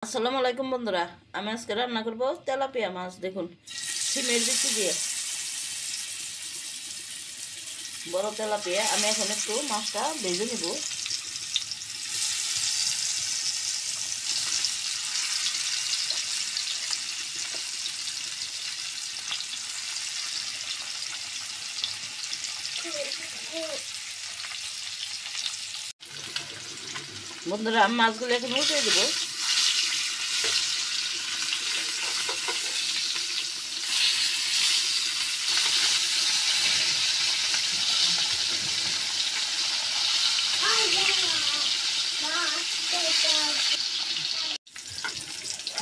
আসসালামু আলাইকুম বন্ধুরা, আমি আজকে রান্না করব তেলাপিয়া মাছ। দেখুন, সিমের বিচি দিয়ে বড় তেলাপিয়া। আমি এখন একটু মাছটা ভেজে নিব। বন্ধুরা, আমি মাছগুলো এখন উঠে দেবো।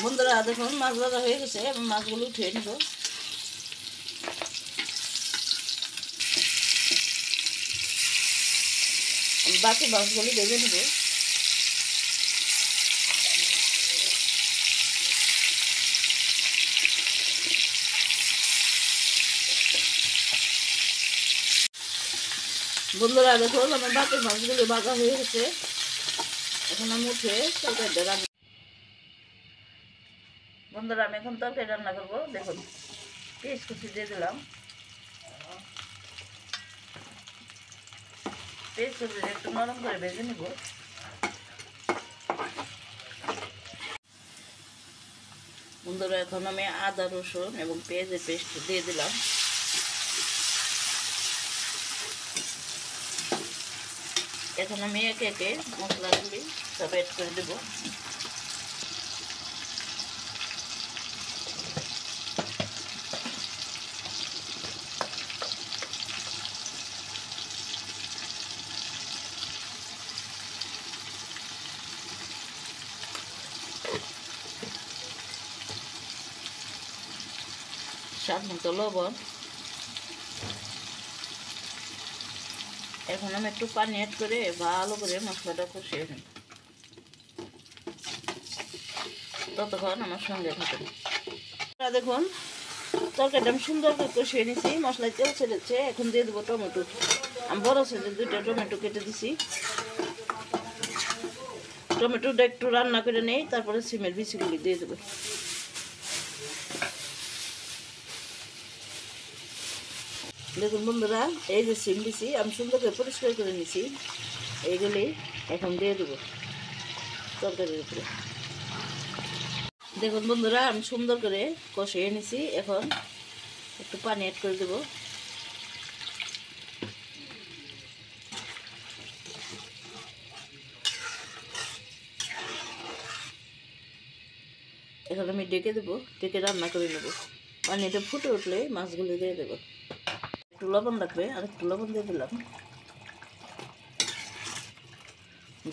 বন্ধুরা দেখুন, মাছ ভাজা হয়ে গেছে। আমি মাছগুলো উঠিয়ে নেব। বাকি মাছগুলো ভেজে নেব। বন্ধুরা দেখুন, আমার বাকি মাছগুলো ভাজা হয়ে গেছে। এখন আমি উঠে তরকারিটা রান্না। বন্ধুরা, আমি এখন তরকারি রান্না করবো। দেখুন, পেঁয়াজ কুচি দিয়ে দিলাম। পেঁয়াজ কুচি একটু নরম করে ভেজে নিব। বন্ধুরা, এখন আমি আদা রসুন এবং পেঁয়াজের পেস্ট দিয়ে দিলাম। এখন আমি একে একে মশলাগুলি সব অ্যাড করে দেব। স্বাদ মতো লবণ। এখন আমি একটু পানি অ্যাড করে ভালো করে মশলাটা কষিয়ে নিই। ততক্ষণ আমার সঙ্গে থাকুন। দেখুন, তরকারিটা আমি সুন্দর করে কষিয়ে নিয়েছি। মশলায় তেল ছেড়েছে। এখন দিয়ে দেবো টমেটো। আমি বড় সাইজের 2টা টমেটো কেটে দিছি। টমেটোটা একটু রান্না করে নেই, তারপরে সিমের বিচিগুলি দিয়ে দেবো। দেখুন বন্ধুরা, এই যে সিম দিছি, আমি সুন্দর করে পরিষ্কার করে নিছি। এইগুলি এখন দিয়ে দেবো তরকারির উপরে। দেখুন বন্ধুরা, আমি সুন্দর করে কষিয়ে নিছি। এখন একটু পানি অ্যাড করে দেবো। এখন আমি ডেকে দেবো, ডেকে রান্না করে নেবো। পানিটা ফুটে উঠলে মাছগুলি দিয়ে দেবো। একটু লবণ লাগবে, আর একটু লবণ দিয়ে দিলাম।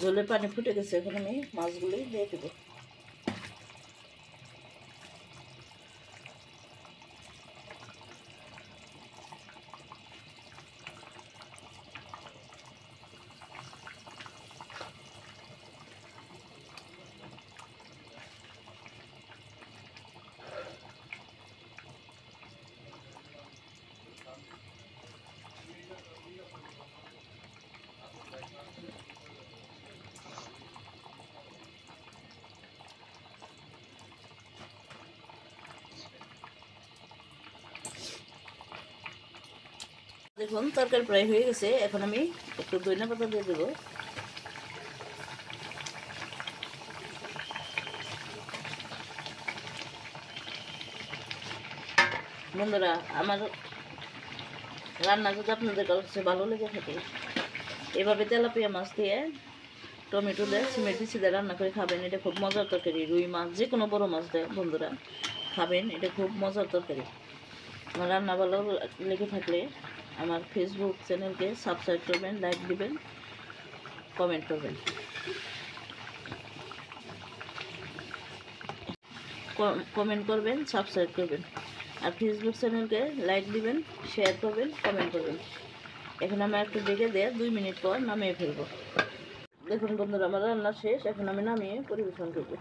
জলে পানি ফুটে গেছে। এখন আমি মাছগুলি দিয়ে দেবো। দেখুন, তরকারি প্রায় হয়ে গেছে। এখন আমি একটু ধনিয়া পাতা দিয়ে দেবো। বন্ধুরা, আমার রান্না যদি আপনাদের কাছে ভালো লেগে থাকে, এভাবে তেলাপিয়া মাছ দিয়ে টমেটো দিয়ে সিমের বিচি দিয়ে রান্না করে খাবেন। এটা খুব মজার তরকারি। রুই মাছ, যে কোনো বড়ো মাছ দেয় বন্ধুরা খাবেন। এটা খুব মজার তরকারি। আমার রান্না ভালো লেগে থাকলে আমার ফেসবুক চ্যানেলকে সাবস্ক্রাইব করবেন, লাইক দিবেন, কমেন্ট করবেন। কমেন্ট করবেন, সাবস্ক্রাইব করবেন। আর ফেসবুক চ্যানেলকে লাইক দিবেন, শেয়ার করবেন, কমেন্ট করবেন। এখন আমি একটু ডেকে দিয়ে 2 মিনিট পর নামিয়ে ফেলবো। দেখুন বন্ধুরা, আমার রান্না শেষ। এখন আমি নামিয়ে পরিবেশন করবো।